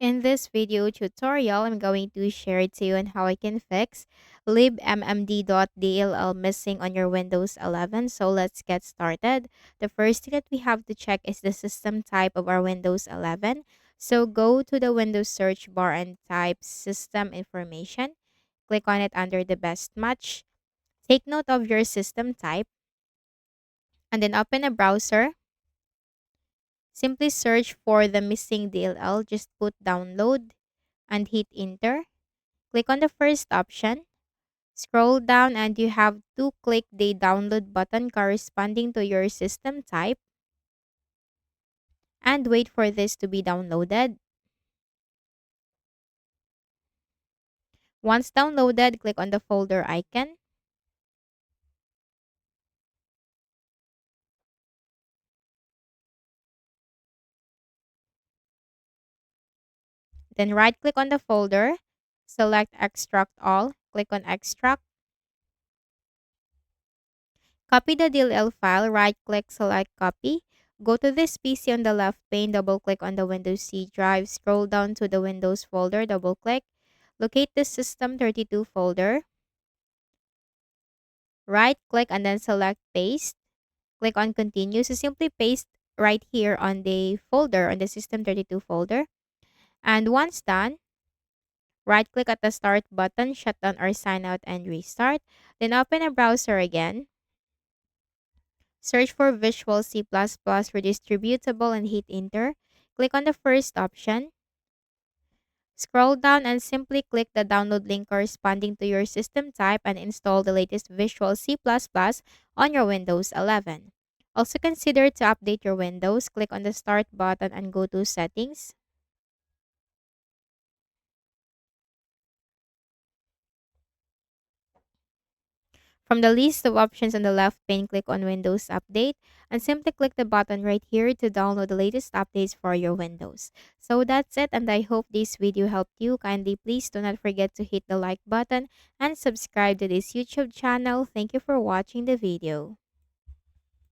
In this video tutorial, I'm going to share to you on how I can fix Libmmd.dll missing on your Windows 11. So let's get started. The first thing that we have to check is the system type of our Windows 11. So go to the Windows search bar and type system information. Click on it under the best match. Take note of your system type and then open a browser. Simply search for the missing DLL. Just put download and hit enter. Click on the first option. Scroll down and you have to click the download button corresponding to your system type and wait for this to be downloaded. Once downloaded, click on the folder icon. Then right click on the folder, select extract all, click on extract. Copy the DLL file, right click, select copy. Go to this PC on the left pane, double click on the Windows C drive, scroll down to the Windows folder, double click. Locate the System32 folder. Right click and then select paste. Click on continue. So simply paste right here on the folder, on the System32 folder. And once done, right click at the start button, shut down or sign out and restart. Then open a browser again. Search for Visual C++ Redistributable and hit enter. Click on the first option. Scroll down and simply click the download link corresponding to your system type and install the latest Visual C++ on your Windows 11. Also consider to update your Windows. Click on the Start button and go to Settings. From the list of options on the left pane, click on Windows Update and simply click the button right here to download the latest updates for your Windows. So that's it, and I hope this video helped you. Kindly please do not forget to hit the like button and subscribe to this YouTube channel. Thank you for watching the video.